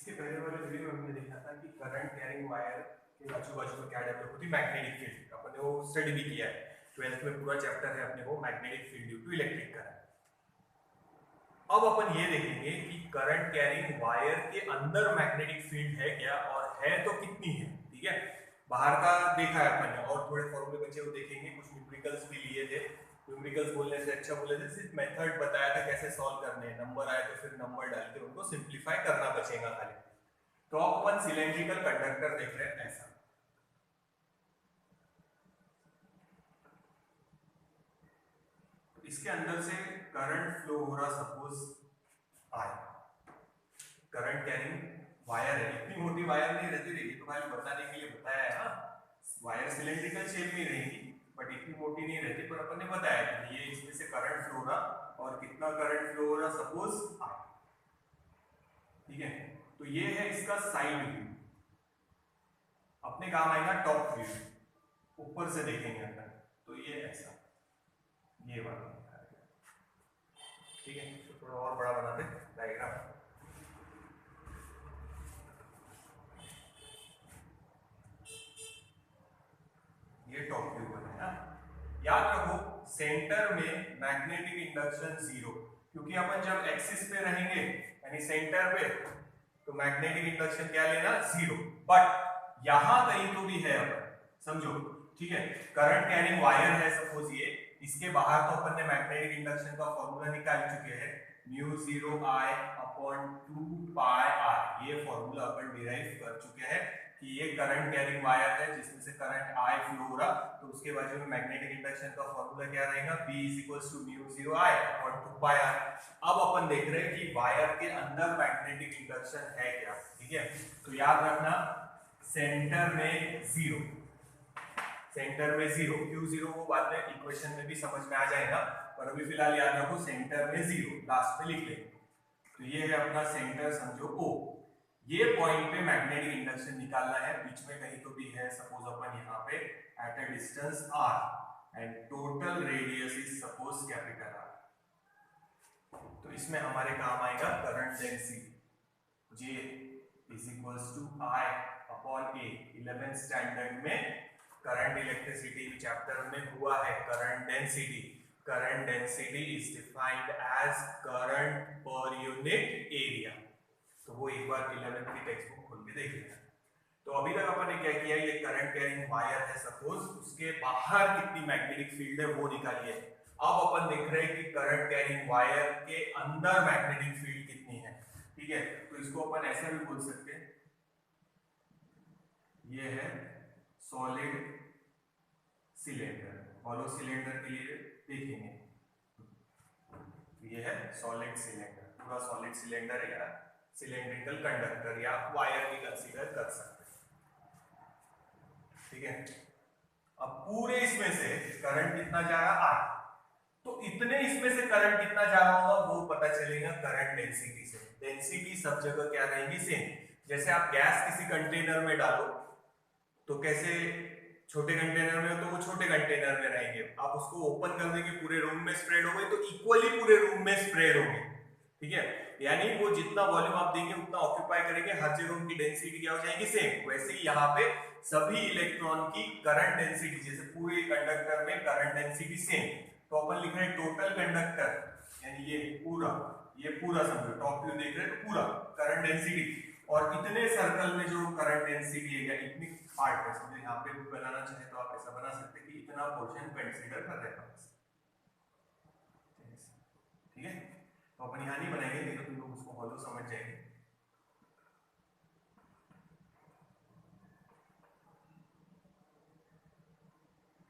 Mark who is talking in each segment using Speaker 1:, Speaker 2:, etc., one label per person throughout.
Speaker 1: इसके पहले वाले वीडियो में हमने देखा था कि करंट कैरिंग वायर के आजू बाजू में क्या डेवलप होती है, मैग्नेटिक फील्ड। अपन ने वो स्टडी भी किया है, 12th में पूरा चैप्टर है अपने को magnetic field due to electric current. अब अपन ये देखेंगे कि करंट कैरिंग वायर के अंदर मैग्नेटिक फील्ड है क्या, और है तो कितनी है। ठीक है, बाहर का देखा है अपन ने, और थोड़े फॉर्मूले बचे वो देखेंगे, कुछ न्यूमेरिकल्स भी लिए थे। न्यूमेरिकल्स बोलने से अच्छा बोले थे, सिर्फ मेथड बताया था कैसे सॉल्व करने हैं, नंबर आए तो फिर नंबर डाल के उनको सिंप्लीफाई करना बचेगा खाली। तो अब अपन सिलेंड्रिकल कंडक्टर देख रहे हैं ऐसा। तो इसके अंदर से करंट फ्लो हो रहा, suppose I current carrying wire है। इतनी मोटी वायर नहीं रहती, देखिए तो खाली बताने के लिए बताया है ना, वायर सिलेंड्रिकल शेप में रहेगी बट इतनी मोटी नहीं रहती, पर अपन ने बताया कि ये इसमें से करंट फ्लो हो रहा, और कितना करंट फ्लो हो रहा, सपोज आई। ठीक है, तो ये है इसका साइड व्यू, अपने काम आएगा टॉप व्यू, ऊपर से देखेंगे अपन। तो ये ऐसा, ये वाला। ठीक है, तो थोड़ा और बड़ा बनाते डायग्राम। ये टॉप व्यू बनाया। याद रखो सेंटर में मैग्नेटिक इंडक्शन 0, क्योंकि अपन जब एक्सिस पे रहेंगे यानी सेंटर पे, तो मैग्नेटिक इंडक्शन क्या लेना, 0। बट यहां कहीं तो भी है अपन, समझो। ठीक है, करंट कैरिंग वायर है सपोज ये, इसके बाहर तो अपन ने मैग्नेटिक इंडक्शन का फॉर्मूला निकाल चुके हैं, μ0I/2 पाई r। ये फॉर्मूला अपन डिराइव कर चुके हैं कि ये करंट कैरिंग वायर है जिसमें से करंट I फ्लो हो रहा, तो उसके बाजू में मैग्नेटिक इंडक्शन का फॉर्मूला क्या रहेगा, B = μ0I/2 पाई r। अब अपन देख रहे हैं कि वायर के अंदर मैग्नेटिक इंडक्शन है क्या। ठीक है, तो याद रखना सेंटर में 0, सेंटर में 0, क्यों 0 वो बाद में इक्वेशन में भी समझ में आ जाएगा, पर अभी फिलहाल याद रखो सेंटर में 0, लास्ट में लिख लेंगे। तो ये है अपना सेंटर, समझो O। ये पॉइंट पे मैग्नेटिक इंडक्शन निकालना है, बीच में कहीं तो भी है, सपोज अपन यहाँ पे at a distance r and total radius is suppose capital R। तो इसमें हमारे काम आएगा current density, J = I/A। 11th standard में करंट इलेक्ट्रिसिटी चैप्टर में हुआ है current density. Current density is defined as current per unit area. तो वो एक बार 11th की टेक्स्ट बुक खोल के देख लेना। तो अभी तक अपन ने क्या किया, ये करंट कैरिंग वायर है सपोज, उसके बाहर कितनी मैग्नेटिक फील्ड है वो निकालिए। अब अपन देख रहे हैं कि करंट कैरिंग वायर के अंदर मैग्नेटिक फील्ड कितनी है। ठीक है, तो इसको अपन ऐसे भी बोल सकते हैं, ये है सॉलिड सिलेंडर। हॉलो सिलेंडर के लिए देखेंगे, ये है सॉलिड सिलेंडर, पूरा सॉलिड सिलेंडर है, या सिलेंड्रिकल कंडक्टर या वायर भी कंसीडर कर सकते हैं। ठीक है, अब पूरे इसमें से करंट कितना जा रहा है, तो इतने इसमें से करंट कितना जा रहा होगा वो पता चलेगा करंट डेंसिटी से। डेंसिटी सब जगह क्या रहेगी, सेम। जैसे आप गैस किसी कंटेनर में डालो तो कैसे, छोटे कंटेनर में हो तो वो छोटे कंटेनर में रहेंगे, आप उसको ओपन कर देंगे पूरे रूम में स्प्रेड हो गए तो इक्वली पूरे रूम में स्प्रेड होंगे। ठीक है, यानी वो जितना वॉल्यूम आप देंगे उतना ऑक्यूपाई करेंगे, हर जगह उनकी डेंसिटी क्या हो जाएगी, सेम। वैसे ही यहाँ पे सभी इलेक्ट्रॉन की करंट डेंसिटी, जैसे पूरे कंडक्टर में करंट डेंसिटी सेम, तो अपन लिख रहे हैं टोटल कंडक्टर, यानी ये पूरा समझो, टॉप व्यू देख रहे हैं तो पूरा करंट डेंसिटी, और इतने सर्कल में जो करंट डेंसिटी है या इतनी पार्ट है, समझो यहाँ पे बनाना चाहे तो आप ऐसा बना सकते हैं कि इतना पोर्शन कंसीडर कर रहे हैं। ठीक है, तो अपन यहाँ नहीं बनाएंगे, नहीं तो तुम लोग उसको हॉलो समझ जाएंगे।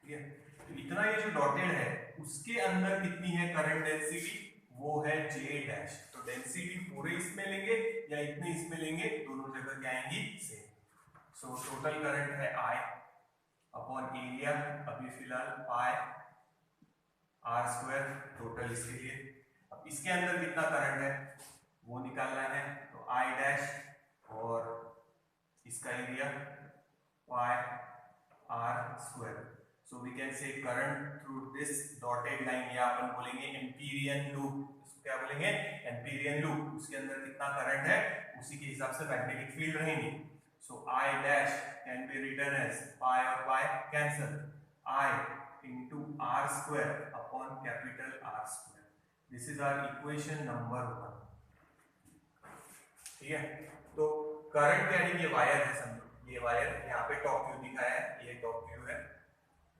Speaker 1: ठीक है, तो इतना ये जो डॉटेड है उसके अंदर कितनी है करंट डेंसिटी, वो है J'। तो डेंसिटी पूरे इसमें लेंगे या इतने इसमें लेंगे, दोनों जगह क्या आएंगी, सेम। सो टोटल करंट है I/एरिया, अभी फिलहाल पाई r² टोटल इसके लिए। अब इसके अंदर कितना करंट है वो निकालना है, तो I' और इसका area pi r²। So we can say current through this dotted line, या अपन बोलेंगे एम्पीरियन लूप, इसको क्या बोलेंगे, एम्पीरियन लूप। उसके अंदर कितना करंट है, उसी के हिसाब से मैग्नेटिक फील्ड रहेंगी। So I dash can be written as pi और pi cancel, I into R square upon capital R square. This is our equation number 1। ठीक है, तो करंट कैरिंग ये वायर है, समझो ये वायर यहाँ पे टॉप व्यू दिखाया है, ये टॉप व्यू है,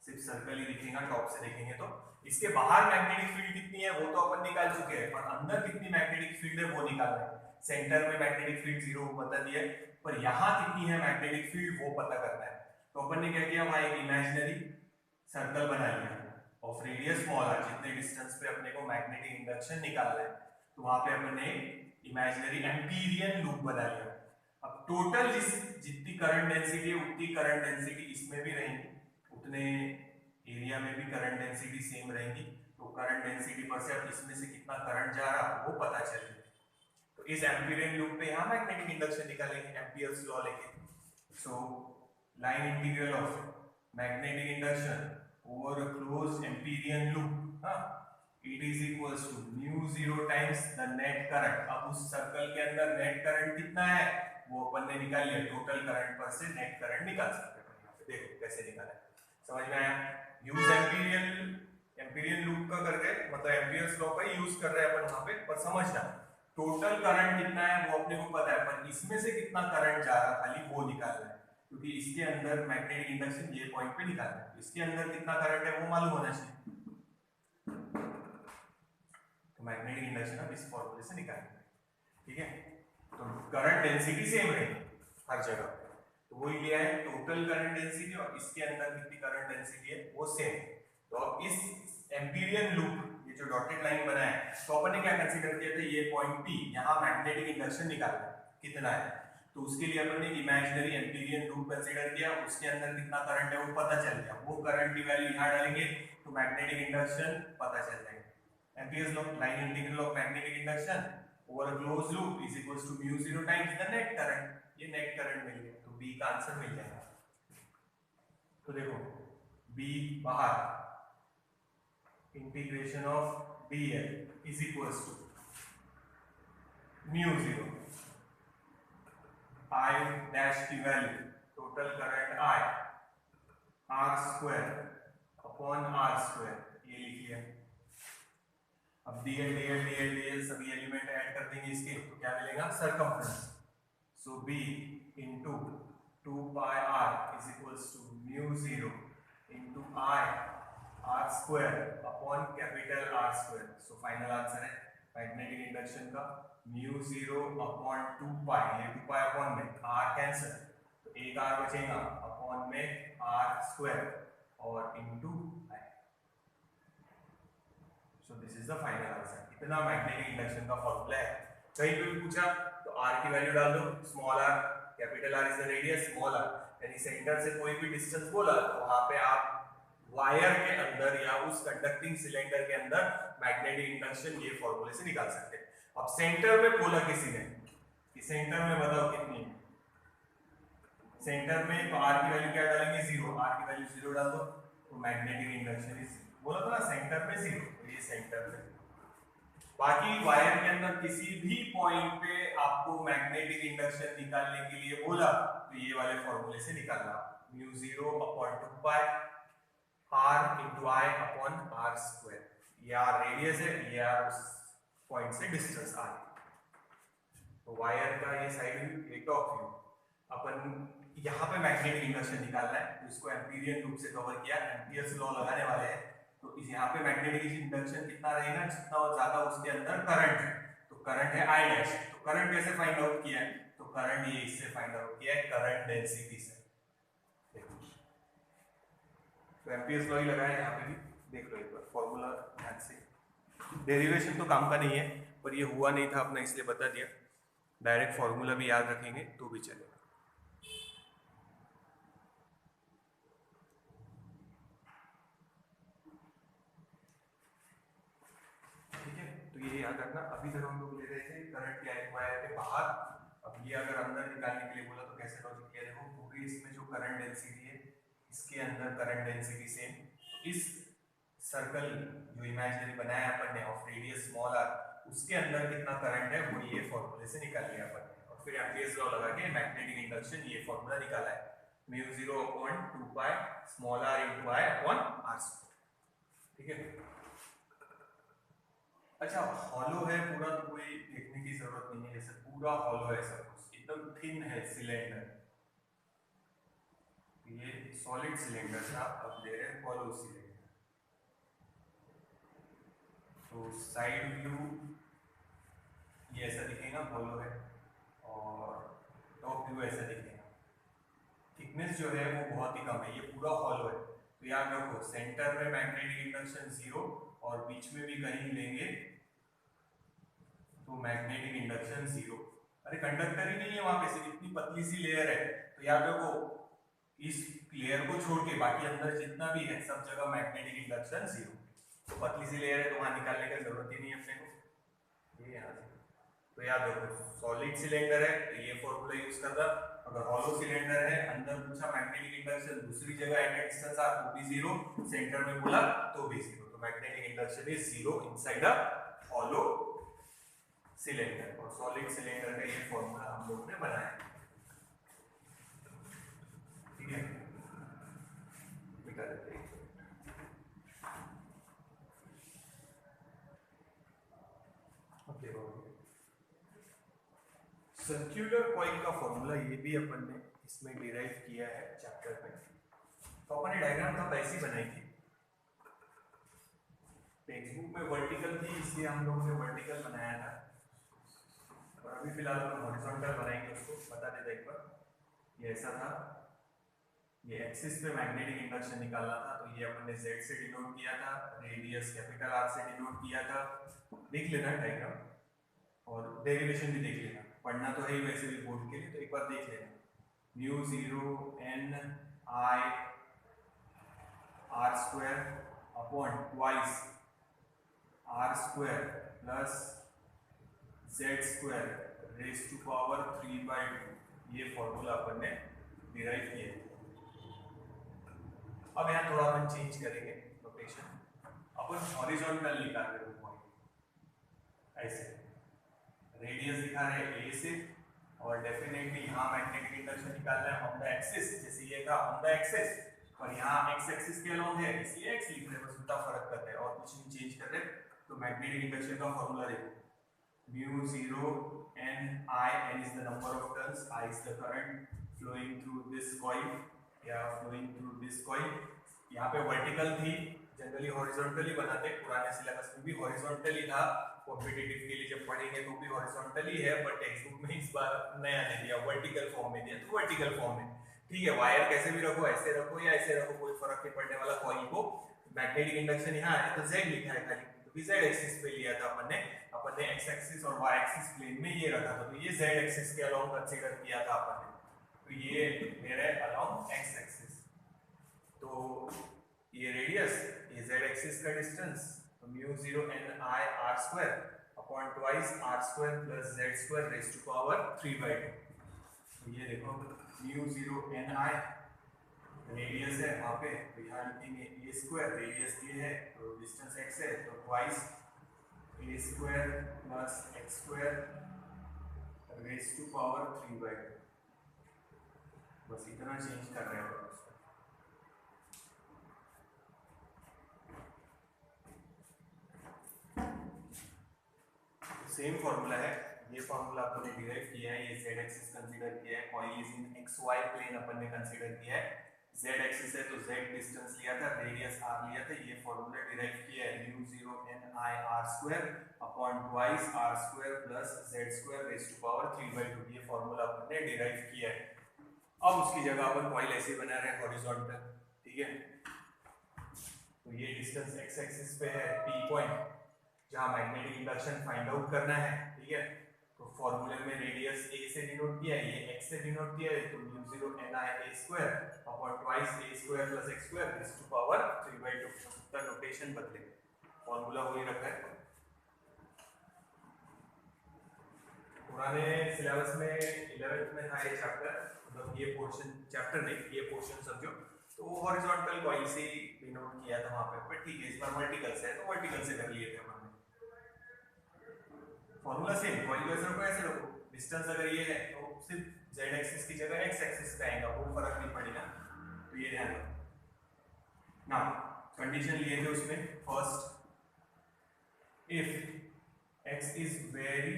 Speaker 1: सिर्फ सर्कल ही दिखेगा टॉप से देखेंगे तो। इसके बाहर मैग्नेटिक फील्ड कितनी है वो तो अपन निकाल चुके हैं, पर अंदर कितनी मैग्नेटिक फील्ड है वो निकालना है। सेंटर में मैग्नेटिक फील्ड 0 बता दिया है, पर यहाँ कितनी है मैग्नेटिक फील्ड वो पता करना है। तो अपन ने क्या किया, वहां एक इमेजिनरी सर्कल बना लिया ऑफ रेडियस स्मॉल आर, जितने डिस्टेंस पे अपने को मैग्नेटिक इंडक्शन निकालना है, तो वहां पे अपन ने इमेजिनरी एम्पीरियन लूप बना लिया। अब टोटल जितनी करंट डेंसिटी है उतनी करंट डेंसिटी इसमें भी रहेंगी, उतने एरिया में भी करंट डेंसिटी सेम रहेगी। तो करंट डेंसिटी पर से अब इसमें से कितना करंट जा रहा वो पता चलेगा। तो इस एम्पीरियन लूप पे यहाँ मैग्नेटिक इंडक्शन निकालेंगे एम्पियर्स लॉ लेके। So line integral of magnetic induction over a closed Amperian loop, हाँ, it is equals to mu 0 times the net current. अब उस सर्कल के अंदर नेट करंट कितना है वो अपन ने निकाल लिया, टोटल करंट पर से नेट करंट निकाल सकते हैं। यहाँ पे देखो कैसे निकाला, समझ में आया? यूज एम्पीरियन लूप का करके, मतलब एम्पियर्स लॉ का यूज कर रहे हैं अपन वहां पे, पर समझना टोटल करंट कितना है वो अपने को पता है, पर इसमें से कितना करंट जा रहा खाली वो निकालना है, क्योंकि इसके अंदर मैग्नेटिक इंडक्शन ये पॉइंट पे निकालना है, इसके अंदर कितना करंट है वो मालूम होना चाहिए। तो मैग्नेटिक इंडक्शन अब इस फॉर्मूले से निकालेंगे। ठीक है, तो करंट डेंसिटी सेम रहेगी हर जगह, तो वही लिया है टोटल करंट डेंसिटी, और इसके अंदर कितनी करंट डेंसिटी है वो सेम। तो अब इस एम्पीरियन लूप, ये जो डॉटेड लाइन बना है, तो अपन ने क्या कंसीडर किया था, ये पॉइंट P, यहाँ मैग्नेटिक इंडक्शन निकालना है कितना है, तो उसके लिए अपन ने इमेजिनरी एम्पीरियन लूप कंसीडर किया, उसके अंदर कितना करंट है वो पता चल गया, वो करंट की वैल्यू यहाँ डालेंगे तो मैग्नेटिक इंडक्शन पता चल जाएगा। Ampere's law, line integral of magnetic induction over a closed loop is equals to mu 0 times the net current. ये नेट करंट मिल गया, तो B का आंसर मिल जाएगा। तो देखो B बाहर, integration of dl is equals to mu 0 I dash की value total current I r square upon r square, ये लिख लिया। अब dl सभी एलिमेंट ऐड कर देंगे इसके, तो क्या मिलेगा, circumference. So b into 2 pi r is equals to mu 0 into I r square upon capital R square. So final answer है मैग्नेटिक इंडक्शन का म्यू 0 अपॉन 2 पाई, ये 2 पाई अपॉन में r कैंसिल, तो एक r बचेगा upon में r square और into I। So this is the final answer. इतना मैग्नेटिक इंडक्शन का फॉर्मूला है। कहीं पे भी पूछा तो r की वैल्यू डाल दो, small r, capital R is the radius, small r, यानी सेंटर से कोई भी डिस्टेंस बोला तो वहां पे आप वायर के अंदर या उस कंडक्टिंग सिलेंडर के अंदर मैग्नेटिक इंडक्शन ये फॉर्मूले से निकाल सकते हैं। अब सेंटर में बोला किसी ने कि सेंटर में बताओ कितनी है, सेंटर में तो r की वैल्यू क्या डालेंगे, 0, r की वैल्यू 0 डाल दो, तो मैग्नेटिक इंडक्शन इज, बोला था ना सेंटर में 0, तो ये सेंटर में। बाकी वायर के अंदर किसी भी पॉइंट पे आपको मैग्नेटिक इंडक्शन निकालने के लिए बोला तो ये वाले फॉर्मूले से निकालना, mu 0 upon 2 pi r into I upon r square. ये r रेडियस है, ये r उस पॉइंट से डिस्टेंस r। तो वायर का ये साइड व्यू, ये टॉप व्यू। अपन यहाँ पे मैग्नेटिक इंडक्शन निकालना है, तो इसको एम्पीरियन लूप से कवर किया, एम्पियर्स लॉ लगाने वाले हैं। तो इस यहाँ पे मैग्नेटिक इंडक्शन कितना रहेगा, जितना ज्यादा उसके अंदर करंट है, तो करंट है I डैश। तो करंट कैसे फाइंड आउट किया है, तो करंट ये इससे फाइंड आउट किया है करंट डेंसिटी से। तो एम्पियर्स लॉ ही लगाया यहाँ पे भी, देख लो एक बार फॉर्मूला ध्यान से। डेरिवेशन तो काम का नहीं है, पर ये हुआ नहीं था अपना इसलिए बता दिया, डायरेक्ट फॉर्मूला भी याद रखेंगे तो भी चलेगा। ठीक है, तो ये याद रखना। अभी तक हम लोग ले रहे थे करंट कैरिंग वायर के बाहर, अब ये अगर अंदर निकालने के लिए बोला तो कैसे लॉजिक किया, देखो पूरी इसमें जो करंट डेंसिटी है, इसके अंदर करंट डेंसिटी सेम, तो इस सर्कल जो इमेजिनरी बनाया अपन ने ऑफ रेडियस स्मॉल r, उसके अंदर कितना करंट है वो ये फॉर्मूले से निकाल लिया अपन ने, और फिर एम्पियर्स लॉ लगा के मैग्नेटिक इंडक्शन ये फॉर्मूला निकाला है, mu 0 upon 2 pi small r into I upon r square. ठीक है, अच्छा हॉलो है पूरा तो कोई देखने की जरूरत नहीं है, जैसे पूरा हॉलो है सब कुछ, एकदम थिन है सिलेंडर, ये सॉलिड सिलेंडर था, अब ले रहे हैं हॉलो सिलेंडर। तो साइड व्यू ये ऐसा दिखेगा, हॉलो है, और टॉप व्यू ऐसा दिखेगा। थिकनेस जो है वो बहुत ही कम है, ये पूरा हॉलो है। तो याद रखो सेंटर में मैग्नेटिक इंडक्शन 0 और बीच में भी कहीं लेंगे तो मैग्नेटिक इंडक्शन 0। अरे कंडक्टर ही नहीं है वहां पे, सिर्फ इतनी पतली सी लेयर है, तो याद रखो इस लेयर को छोड़ के बाकी अंदर जितना भी है सब जगह मैग्नेटिक इंडक्शन 0। तो पतली सी लेयर है तो वहां निकालने की जरूरत ही नहीं है अपने को, ये यहाँ से। तो याद रखो सॉलिड सिलेंडर है तो ये फॉर्मूला यूज करना, अगर हॉलो सिलेंडर है अंदर पूछा मैग्नेटिक इंडक्शन दूसरी जगह एट ए डिस्टेंस आर तो भी 0, सेंटर में बोला तो भी 0, तो magnetic induction is 0 inside a hollow cylinder. और सॉलिड सिलेंडर का ये फॉर्मूला हम लोगों ने बनाया, ठीक है, निकाल देते हैं। सर्कुलर कॉइल का फॉर्मूला ये भी अपन ने इसमें डिराइव किया है चैप्टर में, तो अपन ने डायग्राम तो ऐसी बनाई थी, टेक्स्ट बुक में वर्टिकल थी इसलिए हम लोगों ने वर्टिकल बनाया था, और अभी फिलहाल हम हॉरिजॉन्टल बनाएंगे, उसको बता देते एक बार। ये ऐसा था, ये एक्सिस पे मैग्नेटिक इंडक्शन निकालना था, तो ये अपन ने Z से डिनोट किया था, रेडियस कैपिटल R से डिनोट किया था, देख लेना डायग्राम और डेरिवेशन भी देख लेना, पढ़ना तो है ही वैसे भी बोर्ड के लिए, तो एक बार देख लेना। Mu 0 n I r square upon twice r square plus z square raise to power 3/2, ये फॉर्मूला अपन ने डिराइव किया। अब यहाँ थोड़ा अपन चेंज करेंगे नोटेशन, अपन हॉरिजॉन्टल निकाल रहे हैं पॉइंट, ऐसे रेडियस दिखा रहे हैं ए से, और डेफिनेटली यहाँ मैग्नेटिक इंडक्शन निकालना है ऑन द एक्सिस, जैसे ये था ऑन द एक्सिस, और यहाँ एक्स एक्सिस के अलोंग है इसलिए एक्स लिख रहे हैं, बस उतना फर्क कर रहे हैं और कुछ नहीं चेंज कर रहे। तो मैग्नेटिक इंडक्शन का फॉर्मूला देखो, mu 0 n I, n is the number of turns, I is the current flowing through this coil या flowing through this coil। यहाँ पे वर्टिकल थी, जनरली हॉरिजॉन्टल ही बनाते, पुराने सिलेबस में भी हॉरिजॉन्टल ही था, कॉम्पिटिटिव के लिए जब पढ़ेंगे तो भी हॉरिजॉन्टल ही है, बट टेक्स्ट बुक में इस बार नया दे दिया, वर्टिकल फॉर्म में दिया, तो वर्टिकल फॉर्म में ठीक है। वायर कैसे भी रखो, ऐसे रखो या ऐसे रखो, कोई फर्क नहीं पड़ने वाला कॉइल को। मैग्नेटिक इंडक्शन यहाँ है तो Z लिखा है खाली, क्योंकि Z एक्सिस पे लिया था अपन ने एक्स एक्सिस और वाई एक्सिस प्लेन में ये रखा था, तो ये Z एक्सिस के अलोंग कंसीडर किया था अपन ने, तो ये मेरा अलोंग एक्स एक्सिस, तो ये रेडियस, ये Z एक्सिस का डिस्टेंस, तो mu 0 n I r square upon twice r square plus z square raise to power 3/2। तो ये देखो म्यू 0 n I रेडियस है वहाँ पे, तो यहाँ लिखेंगे a स्क्वायर, रेडियस ये है तो डिस्टेंस x है, तो twice a square plus x square raise to power 3/2, बस इतना चेंज कर रहे हैं। सेम फॉर्मूला है, ये फॉर्मूला अपन ने डिराइव किया है, ये z एक्सिस कंसीडर किया है, coil is in xy plane अपन ने कंसीडर किया है, z एक्सिस है तो z डिस्टेंस लिया था, रेडियस r लिया था, ये फॉर्मूला डिराइव किया है, mu 0 n I r square upon twice r square plus z square raise to power 3/2, ये फॉर्मूला अपन ने डिराइव किया है। अब उसकी जगह अपन कॉइल ऐसे बना रहे हैं हॉरिजॉन्टल, ठीक है, तो ये डिस्टेंस x एक्सिस पे है p पॉइंट जहां मैग्नेटिक इंडक्शन फाइंड आउट करना है, ठीक है, तो फॉर्मूले में रेडियस a से डिनोट किया है, ये x से डिनोट किया है, तो mu 0 n I a square upon twice a square plus x square raise to power 3/2, तब नोटेशन बदले, फॉर्मूला वही रखा है। पुराने सिलेबस में 11th में था ये चैप्टर, मतलब ये पोर्शन, चैप्टर नहीं ये पोर्शन समझो, तो वो हॉरिजॉन्टल कॉइल से डिनोट किया था वहां पे, बट ठीक है इस बार वर्टिकल से है तो वर्टिकल से कर लिए थे हमने। फॉर्मूला सेम, कॉइल को ऐसे रखो डिस्टेंस अगर ये है तो सिर्फ z एक्सिस की जगह x एक्सिस पे आएगा, वो फर्क नहीं पड़ेगा। तो ये ध्यान रखो ना। कंडीशन लिए थे उसमें first, if x is very,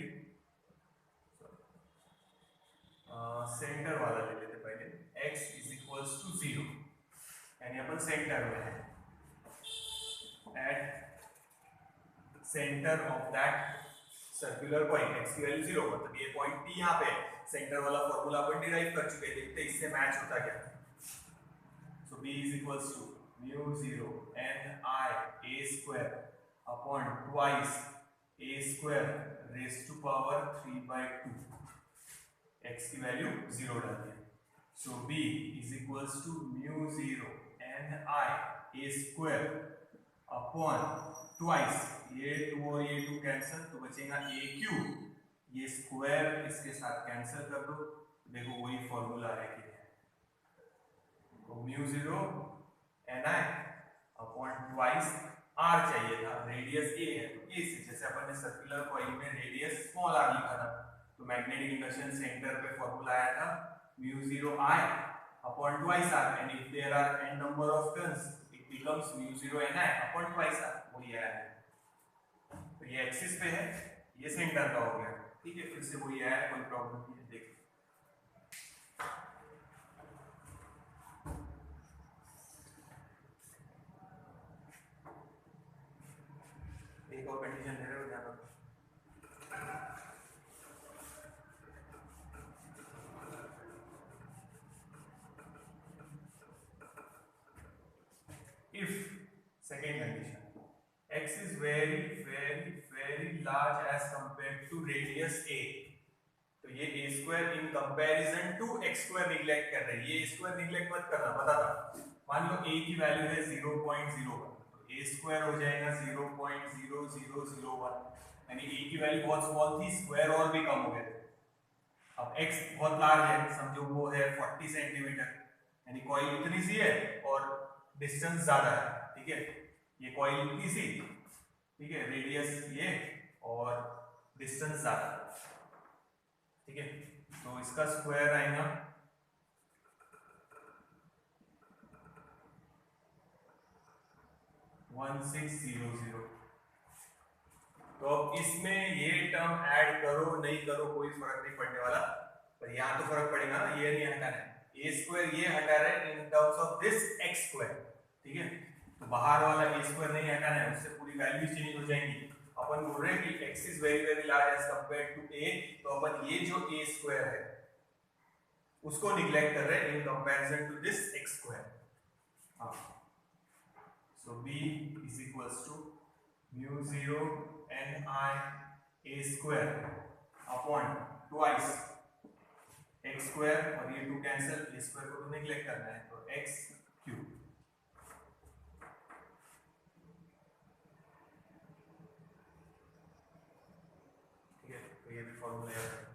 Speaker 1: centre वाला ले लेते पहले, x इज इक्वल्स टू 0, यानी अपन सेंटर में है, at centre of that circular point x की वैल्यू 0, मतलब ये पॉइंट P यहाँ पे सेंटर वाला फॉर्मूला अपन डिराइव कर चुके हैं, देखते हैं इससे मैच होता क्या। So b is equals to mu 0 n I a square upon twice a square raise to power 3/2, x की वैल्यू 0 डाल दिया। So b is equals to mu 0 n I a square upon twice, ये 2 और ये 2 cancel, तो बचेगा a cube, ये square इसके साथ कैंसिल कर दो, देखो वही फॉर्मूला है कि तो mu 0 n I upon twice r चाहिए था, रेडियस a है, तो a से, जैसे अपन ने सर्कुलर कॉइल में रेडियस स्मॉल r लिखा था, तो मैग्नेटिक इंडक्शन सेंटर पे फॉर्मूला आया था mu 0 I upon twice r, and if there are n number of turns it becomes mu 0 n I upon twice r, वही आया है। तो ये एक्सिस पे है, ये सेंटर का हो गया, ठीक है, फिर से वही आया, कोई प्रॉब्लम नहीं है। देखिए एक और कंडीशन दे रहे हो, ध्यान रखो। If second condition, x is very very very large as compared to radius a, तो ये a square in comparison to x square neglect कर रहे हैं, ये स्क्वायर निगलेक्ट मत करना, पता था। मान लो a की वैल्यू है 0.01, तो a स्क्वायर हो जाएगा 0.0001, यानी a की वैल्यू बहुत स्मॉल थी, स्क्वायर और भी कम हो गए। अब x बहुत लार्ज है, समझो वो है 40 सेंटीमीटर, यानी कॉइल इतनी सी है और डिस्टेंस ज्यादा है, ठीक है, ये कॉइल इतनी सी, ठीक है, रेडियस ये और डिस्टेंस ज्यादा, ठीक है, तो इसका स्क्वायर आएगा 1600। तो अब इसमें ये टर्म ऐड करो नहीं करो कोई फर्क नहीं पड़ने वाला, पर यहाँ तो फर्क पड़ेगा ना, ये नहीं हटाना है, a स्क्वायर ये हटा रहे in terms of this x square, ठीक है, तो बाहर वाला a स्क्वायर नहीं हटाना है, उससे पूरी वैल्यू चेंज हो जाएंगी। अपन बोल रहे हैं कि x is very very large as compared to a, तो अपन ये जो a स्क्वायर है उसको निगलेक्ट कर रहे हैं in comparison to this x स्क्वायर। So b is equals to mu 0 n I a square upon twice x square, और ये 2 कैंसिल, a स्क्वायर को तो निगलेक्ट करना है, तो x क्यूब, ठीक है, तो ये भी फॉर्मूला याद रखना।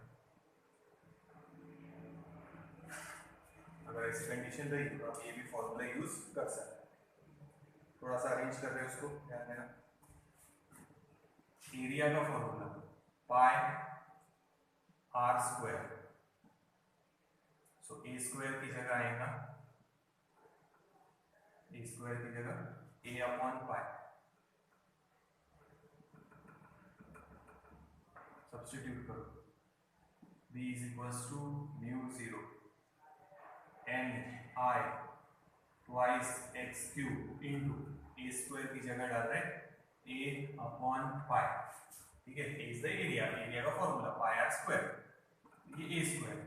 Speaker 1: अगर ऐसी कंडीशन रही तो आप ये भी फॉर्मूला यूज कर सकते हैं। थोड़ा सा अरेंज कर रहे हैं उसको, ध्यान देना। एरिया का formula pi r square, so a square की जगह आएगा, a स्क्वायर की जगह a अपॉन पाई, सब्स्टिट्यूट करो, b is equals to mu 0 n I twice x cube into a square की जगह डाल रहे हैं a अपॉन पाई, ठीक है, a is the area, area का फॉर्मूला पाई r स्क्वायर, ये a square,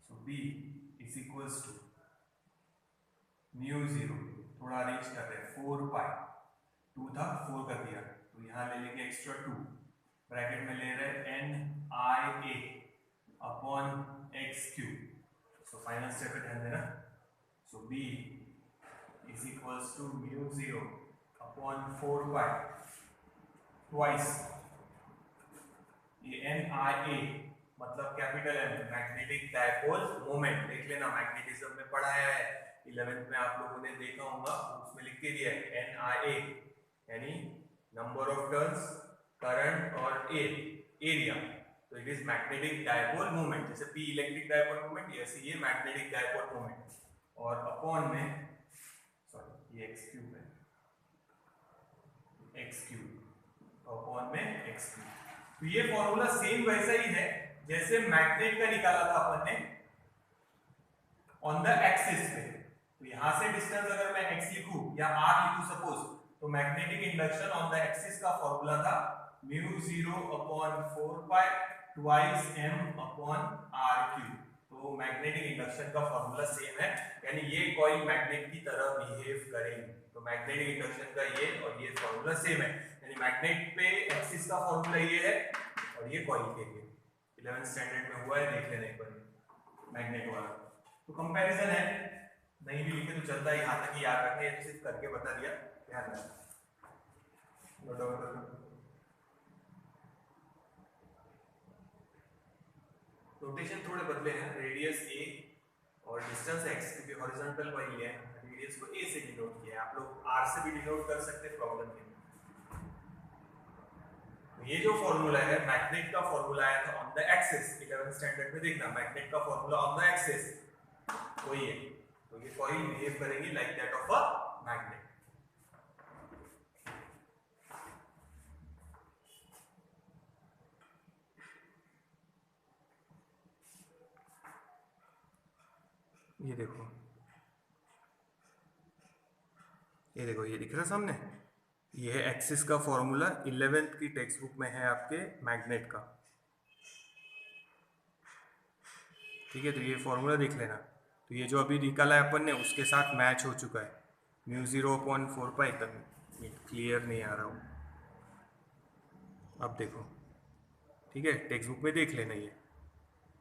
Speaker 1: so b is equals to mu 0, थोड़ा अरेंज कर रहे हैं, 4 पाई, 2 था 4 कर दिया, तो यहाँ ले लेंगे एक्स्ट्रा 2, ब्रैकेट में ले रहे हैं n I a upon x cube, so final step पे ध्यान देना। So b is equals to mu 0 upon 4 pi twice ये n I a, मतलब capital M, magnetic dipole moment, देख लेना मैग्नेटिज्म में पढ़ाया है, 11th में आप लोगों ने देखा होगा, उसमें लिख के दिया है n I a, यानी नंबर ऑफ टर्न्स, करंट और a एरिया, तो it is magnetic dipole moment. जैसे P इलेक्ट्रिक डायपोल मोमेंट, ऐसे ये मैग्नेटिक डायपोल मोमेंट, और अपॉन में सॉरी ये x क्यूब है, x क्यूब अपॉन में x क्यूब। तो ये फॉर्मूला सेम वैसा ही है जैसे मैग्नेट का निकाला था अपन ने ऑन द एक्सिस पे। तो यहां से डिस्टेंस अगर मैं x लिखूं या r लिखूं सपोज, तो magnetic induction on the axis का फॉर्मूला था μ0 upon 4 pi twice m upon r cube. तो मैग्नेटिक इंडक्शन का फॉर्मूला सेम है, यानी ये कॉइल मैग्नेट की तरह बिहेव करेंगे। तो मैग्नेटिक इंडक्शन का ये और ये फॉर्मूला सेम है, यानी मैग्नेट पे एक्सिस का फॉर्मूला ये है और ये कॉइल के लिए 11th स्टैंडर्ड में हुआ है, देख लेना एक बार मैग्नेट वाला। तो कंपैरिजन है, नहीं भी लिखे तो चलता है, यहाँ तक याद रखना है, सिर्फ करके बता दिया, ध्यान रखना। रोटेशन थोड़े बदले हैं, रेडियस a और डिस्टेंस x, क्योंकि हॉरिजॉन्टल कॉइल है, रेडियस को a से डिनोट किया है। आप लोग r से भी डिनोट कर सकते हैं प्रॉब्लम के लिए। ये जो फॉर्मूला है मैग्नेट का फॉर्मूला है तो on the axis, 11th standard में देखना मैग्नेट का फॉर्मूला ऑन द एक्सिस वही है। तो ये कॉइल बिहेव करेगी like that of a magnet. ये देखो, ये देखो, ये दिख रहा है सामने, ये है एक्सिस का फॉर्मूला, 11th की टेक्स्ट बुक में है आपके मैग्नेट का। ठीक है, तो ये फॉर्मूला देख लेना। तो ये जो अभी निकाला है अपन ने उसके साथ मैच हो चुका है, μ0 अपॉन 4 पाई। तक क्लियर नहीं आ रहा हूँ, अब देखो, ठीक है, टेक्स्ट बुक में देख लेना ये,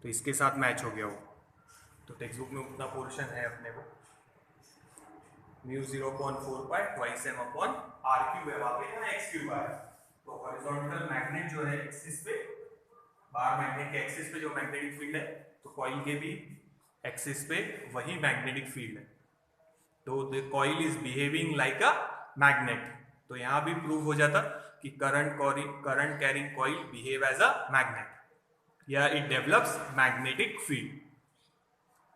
Speaker 1: तो इसके साथ मैच हो गया वो। तो टेक्स्ट बुक में उतना पोर्शन है अपने को, μ0 upon 4 pi twice m upon r cube है, वहाँ पे यहाँ x क्यूब आया। तो हॉरिजॉन्टल मैग्नेट जो है एक्सिस पे, बाहर मैग्नेट के एक्सिस पे जो मैग्नेटिक फील्ड है, तो कॉइल के भी एक्सिस पे वही मैग्नेटिक फील्ड है। तो the coil is behaving like a magnet. तो यहाँ भी प्रूव हो जाता कि current carrying coil behave as a magnet या इट डेवलप्स मैग्नेटिक फील्ड।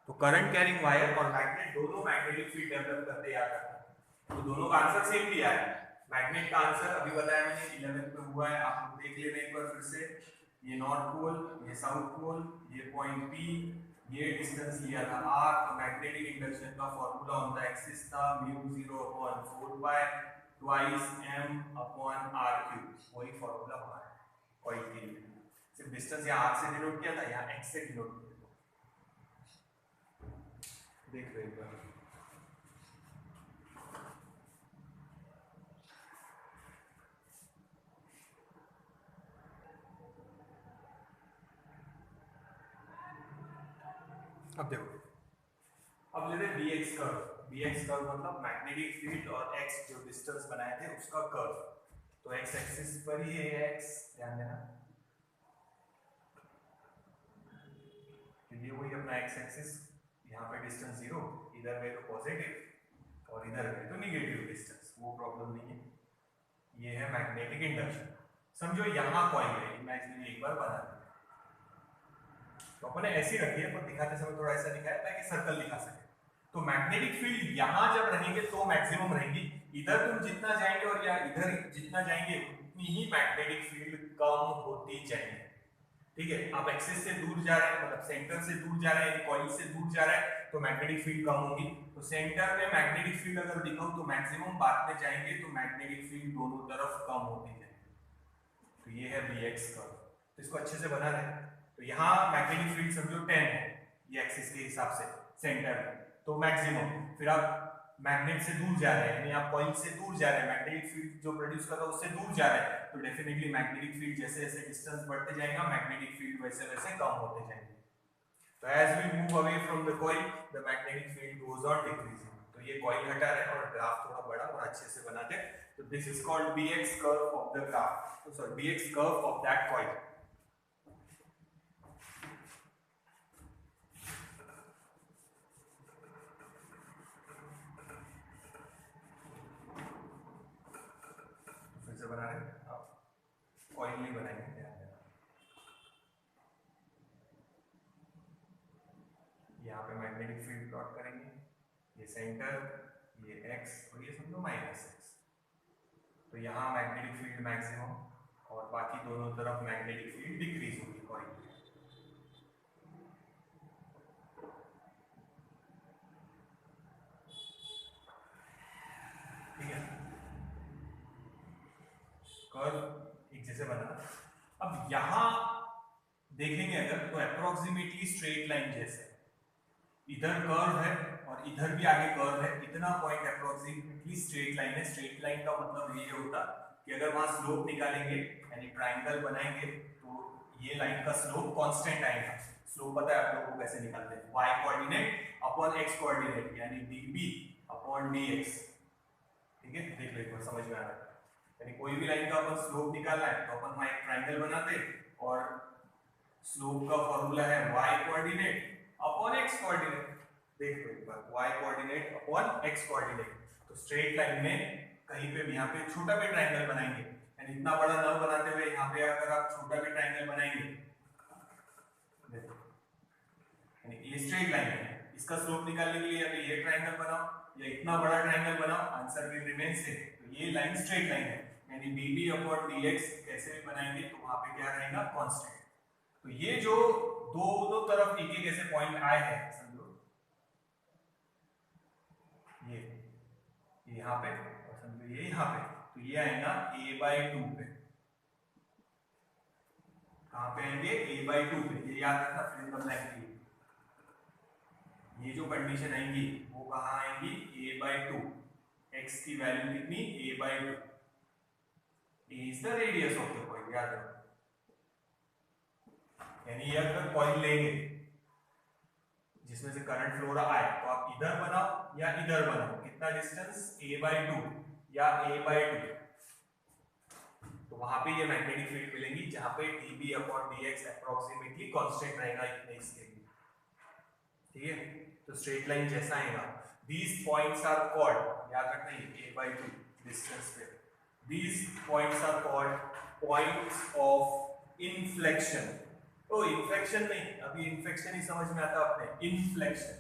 Speaker 1: तो करंट कैरिंग वायर और मैग्नेट दोनों मैग्नेटिक फील्ड डेवलप करते याद रखना। तो दोनों का आंसर सेम दिया है। मैग्नेट का आंसर अभी बताया मैंने 11th में हुआ है, आप लोग देख लेना एक बार फिर से। ये नॉर्थ पोल, ये साउथ पोल, ये पॉइंट P, ये डिस्टेंस लिया था r। तो मैग्नेटिक इंडक्शन का फॉर्मूला ऑन द एक्सिस था μ0 upon 4 pi twice m upon r cube, वही फॉर्मूला हमारा है कॉइल के लिए। सिर्फ डिस्टेंस यहाँ r से डिनोट किया था, यहाँ x से डिनोट किया। देख रहे हैं अब देखो, अब लेते हैं bx कर्व। bx कर्व मतलब मैग्नेटिक फील्ड और x जो डिस्टेंस बनाए थे उसका कर्व। तो x एक्सिस पर ही है x, ध्यान देना। तो ये वही अपना x एक्सिस, यहाँ पे डिस्टेंस 0, इधर में तो पॉजिटिव और इधर में तो निगेटिव डिस्टेंस, वो प्रॉब्लम नहीं है। ये है मैग्नेटिक इंडक्शन। समझो यहाँ कॉइल है, इमेजिनरी एक बार बना दिया, तो अपन ने ऐसी रखी है, पर दिखाते समय थोड़ा ऐसा दिखाया ताकि सर्कल दिखा सके। तो मैग्नेटिक फील्ड यहाँ जब रहेंगे तो मैक्सिमम रहेंगी, इधर तुम जितना जाएंगे और या इधर जितना जाएंगे उतनी ही मैग्नेटिक फील्ड कम होती जाएंगे। ठीक है, आप एक्सिस से दूर जा रहे हैं, मतलब सेंटर से दूर जा रहे हैं, कॉइल से दूर जा रहे हैं, तो मैग्नेटिक फील्ड कम होगी। तो सेंटर में मैग्नेटिक फील्ड अगर दिखाऊं तो मैक्सिमम पाथ में जाएंगे, तो मैग्नेटिक फील्ड दोनों तरफ कम होती जाएगी। तो ये है bx कर्व। तो इसको अच्छे से बना रहे हैं। तो यहाँ मैग्नेटिक फील्ड समझो 10 है, ये एक्सिस के हिसाब से सेंटर में, तो मैक्सिमम। फिर आप मैग्नेट से दूर जा रहे हैं, यानी आप कॉइल से दूर जा रहे हैं, मैग्नेटिक फील्ड जो प्रोड्यूस कर रहा है उससे दूर जा रहे हैं, तो डेफिनेटली मैग्नेटिक फील्ड जैसे जैसे डिस्टेंस बढ़ते जाएगा, मैग्नेटिक फील्ड वैसे वैसे कम होते जाएंगे। तो as we move away from the coil, the magnetic field goes on decreasing. तो ये कॉइल हटा रहे हैं और ग्राफ थोड़ा बड़ा और अच्छे से बनाते हैं। तो this is called bx curve of the graph, तो sorry bx curve of that coil. बना रहे हैं आप, कॉइल नहीं बनाएंगे, ध्यान देना। ये सेंटर, ये x और ये समझो -x। तो यहाँ मैग्नेटिक फील्ड मैक्सिमम और बाकी दोनों तरफ मैग्नेटिक फील्ड डिक्रीज होगी कॉइल की। ठीक है, कर्व एक जैसे बना। अब यहाँ देखेंगे अगर तो अप्रोक्सीमेटली स्ट्रेट लाइन जैसे, इधर कर्व है और इधर भी आगे कर्व है, इतना पॉइंट अप्रोक्सीमेटली स्ट्रेट लाइन है। स्ट्रेट लाइन का मतलब ये होता कि अगर वहां स्लोप निकालेंगे यानी ट्रायंगल बनाएंगे तो ये लाइन का स्लोप कांस्टेंट आएगा। स्लोप पता है आप लोगों को कैसे निकालते हैं, y coordinate upon x coordinate यानी db अपॉन dx। ठीक है, देख लो एक बार समझ में आ रहा है। यानी कोई भी लाइन का अपन स्लोप निकालना है तो अपन वहां एक ट्रायंगल बनाते और स्लोप का फॉर्मूला है y coordinate upon x coordinate. देख लो एक बार, y coordinate upon x coordinate. तो स्ट्रेट लाइन में कहीं पे भी यहाँ पे छोटा भी ट्रायंगल बनाएंगे, यानी इतना बड़ा न बनाते हुए यहाँ पे अगर आप छोटा भी ट्रायंगल बनाएंगे, यानी ये स्ट्रेट लाइन है, इसका स्लोप निकालने के लिए या तो ये ट्रायंगल बनाओ या इतना बड़ा ट्रायंगल बनाओ, आंसर विल रिमेन सेम। तो ये लाइन स्ट्रेट लाइन है, यानी db अपॉन dx कैसे भी बनाएंगे तो वहां पे क्या रहेगा, कांस्टेंट। तो ये जो दोनों तरफ एक एक ऐसे पॉइंट आए हैं, समझो ये यहाँ पे और समझो ये यहाँ पे, तो ये आएगा a/2 पे। कहाँ पे आएंगे, a/2 पे। ये याद रखना, फिल इन द ब्लैंक के लिए। ये जो कंडीशन आएंगी वो कहाँ आएंगी, a/2। x की वैल्यू कितनी, a/2। a is the radius of the coil, याद रखो। यानी ये अगर कॉइल लेंगे जिसमें से करंट फ्लो रहा है तो आप इधर बनाओ या इधर बनाओ, कितना डिस्टेंस, a/2 या a/2, तो वहां पे ये मैग्नेटिक फील्ड मिलेंगी जहां पे db upon dx approximately constant रहेगा इतने इसके लिए। ठीक है, तो स्ट्रेट लाइन जैसा आएगा। these points are called, याद रखना ये a/2 डिस्टेंस पे, these points are called points of inflection। तो इन्फ्लेक्शन नहीं, अभी इन्फ्लेक्शन ही समझ में आता अपने, इन्फ्लेक्शन।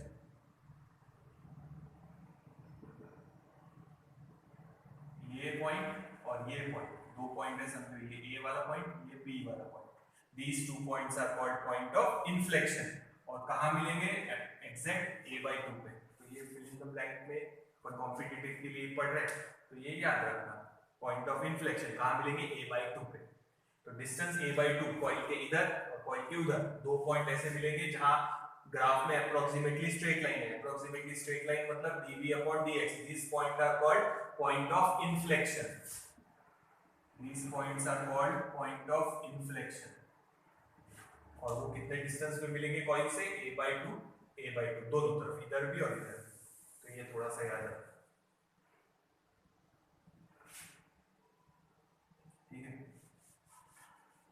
Speaker 1: ये पॉइंट और ये पॉइंट, दो पॉइंट है समझो, ये ए वाला पॉइंट, ये बी वाला point. these two points are called point of inflection। और कहाँ मिलेंगे, एग्जैक्ट a/2 पे। तो ये फिल इन द ब्लैंक में अपन कॉम्पिटिटिव के लिए पढ़ रहे हैं तो ये याद रखना, पॉइंट ऑफ इन्फ्लेक्शन कहाँ मिलेंगे, a/2 पे। तो डिस्टेंस a/2 कॉइल के इधर और कॉइल के उधर, दो पॉइंट ऐसे मिलेंगे जहां ग्राफ में अप्रोक्सीमेटली स्ट्रेट लाइन है। अप्रोक्सीमेटली स्ट्रेट लाइन मतलब db upon dx। This point are called point of inflection. This points are called point of inflection. और वो कितने डिस्टेंस पे मिलेंगे कॉइल से, a/2 दोनों तरफ, इधर भी और इधर। तो ये थोड़ा सा याद रखना। ठीक है,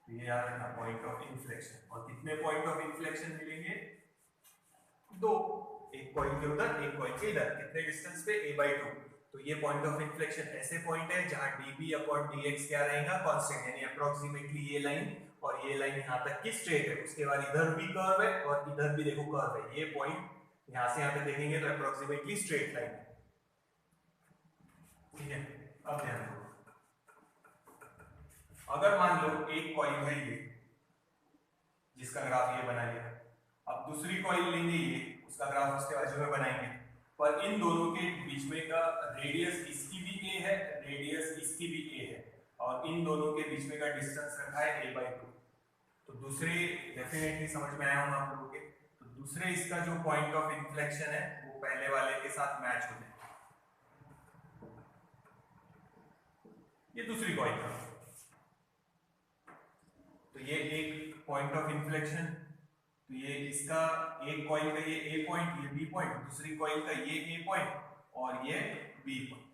Speaker 1: ये याद रखना पॉइंट ऑफ इन्फ्लेक्शन। और कितने पॉइंट ऑफ इन्फ्लेक्शन मिलेंगे, दो, एक कॉइल के उधर एक कॉइल के इधर, कितने डिस्टेंस पे, a/2। तो ये पॉइंट ऑफ इन्फ्लेक्शन ऐसे पॉइंट है जहां db अपॉन dx क्या रहेगा, कांस्टेंट, यानी अप्रोक्सीमेटली ये लाइन और ये लाइन यहां तक की स्ट्रेट है। उसके बाद इधर भी कर्व है और इधर भी देखो कर्व है। ये पॉइंट यहां से यहां पे देखेंगे तो अप्रोक्सीमेटली स्ट्रेट लाइन है। ठीक है, अब ध्यान दो, अगर मान लो एक कॉइल है ये जिसका ग्राफ ये बना लिया, अब दूसरी कॉइल लेंगे ये, उसका ग्राफ उसके बाजू में बनाएंगे, पर इन दोनों के बीच में का रेडियस इसकी भी a है, रेडियस इसकी भी a है, और इन दोनों के बीच में का डिस्टेंस रखा है a/2। तो दूसरे डेफिनेटली समझ में आया होगा आप लोगों के। तो दूसरे इसका जो पॉइंट ऑफ इन्फ्लेक्शन है वो पहले वाले के साथ मैच हो जाए। ये दूसरी कॉइल का, तो ये एक पॉइंट ऑफ इन्फ्लेक्शन, तो ये इसका एक कॉइल का ये a पॉइंट, ये b पॉइंट, दूसरी कॉइल का ये a पॉइंट और ये b पॉइंट।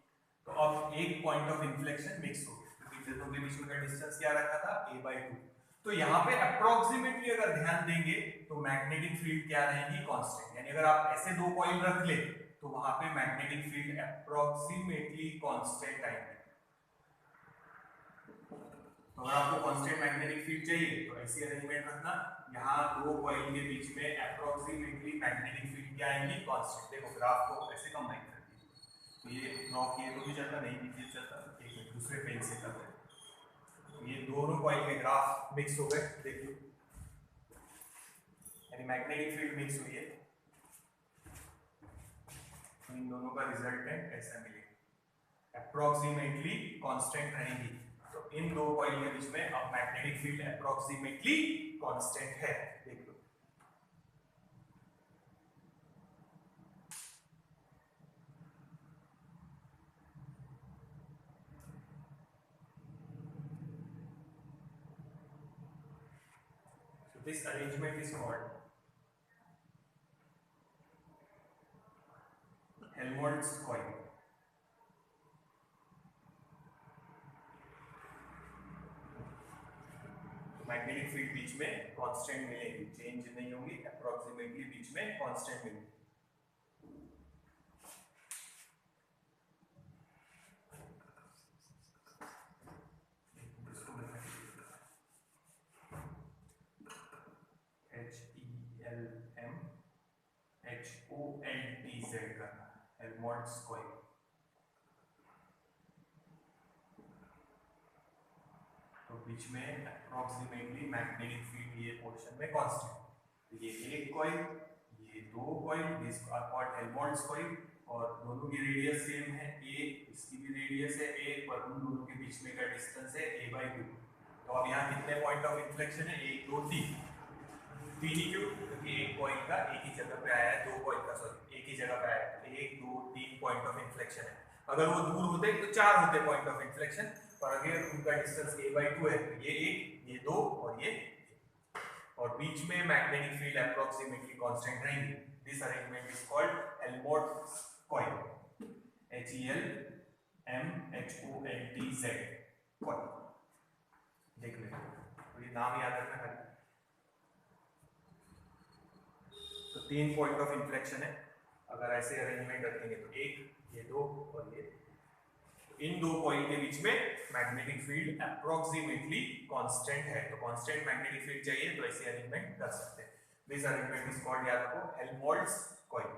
Speaker 1: तो अब एक पॉइंट ऑफ इन्फ्लेक्शन मिक्स हो गया क्योंकि दोनों के बीच में का डिस्टेंस क्या रखा था, a/2। तो यहाँ पे अप्रोक्सीमेटली अगर ध्यान देंगे तो मैग्नेटिक फील्ड क्या रहेगी, कांस्टेंट। यानी अगर आप ऐसे दो कॉइल रख ले तो वहां पे मैग्नेटिक फील्ड अप्रोक्सीमेटली कांस्टेंट आएंगे। तो अगर आपको कांस्टेंट मैग्नेटिक फील्ड चाहिए तो ऐसी अरेंजमेंट रखना, यहाँ दो कॉइल के बीच में अप्रोक्सीमेटली मैग्नेटिक फील्ड क्या आएंगी, कांस्टेंट। देखो ग्राफ को ऐसे कंबाइन कर दीजिए, तो ये ड्रॉ किए तो भी चलता, नहीं भी किए चलता। एक मिनट दूसरे पेन से करते हैं। तो ये दोनों कॉइल के ग्राफ मिक्स हो गए, देखिए यानी मैग्नेटिक फील्ड मिक्स हुई है, तो इन दोनों का रिजल्टेंट ऐसा मिलेगा, अप्रोक्सीमेटली कांस्टेंट रहेंगी। तो इन दो कॉइल के बीच में अब मैग्नेटिक फील्ड अप्रोक्सीमेटली कांस्टेंट है, देख लो। So this arrangement is called Helmholtz coil. Magnetic field बीच में कांस्टेंट मिलेगी, चेंज नहीं होगी, अप्रोक्सीमेटली बीच में कांस्टेंट मिलेगी। HELMHOLTZ करना, हेल्महोल्ट्ज कॉइल। तो बीच में अप्रोक्सीमेटली मैग्नेटिक फील्ड ये पोर्शन में कांस्टेंट। तो ये एक कॉइल, ये दो coil, this are called Helmholtz coil, और दोनों की रेडियस सेम है a, इसकी भी रेडियस है a, पर उन दोनों के बीच में का डिस्टेंस है a/2। तो अब यहाँ कितने पॉइंट ऑफ इन्फ्लेक्शन है, 1 2 3 3 ही क्यों, क्योंकि एक कॉइल का एक ही जगह पे आया है, दो कॉइल का सॉरी एक ही जगह पे आया है, 1 2 3 पॉइंट ऑफ इन्फ्लेक्शन है। अगर वो दूर होते तो 4 होते पॉइंट ऑफ इन्फ्लेक्शन, पर अगर उनका डिस्टेंस a/2 है तो ये 1 ये 2 और ये, और बीच में मैग्नेटिक फील्ड अप्रोक्सीमेटली कांस्टेंट रहेंगी। This arrangement is called Helmholtz coil, HELMHOLTZ coil. देख लेते हैं, तो ये नाम याद रखना है। तो 3 पॉइंट ऑफ इन्फ्लेक्शन है, अगर ऐसे अरेंजमेंट रखेंगे तो 1 ये 2 और ये, इन दो कॉइल के बीच में मैग्नेटिक फील्ड अप्रोक्सीमेटली कांस्टेंट है। तो कांस्टेंट मैग्नेटिक फील्ड चाहिए तो ऐसे अरेंजमेंट कर सकते हैं। दिस अरेंजमेंट इज कॉल्ड, याद रखो, हेल्महोल्ट्ज कॉइल।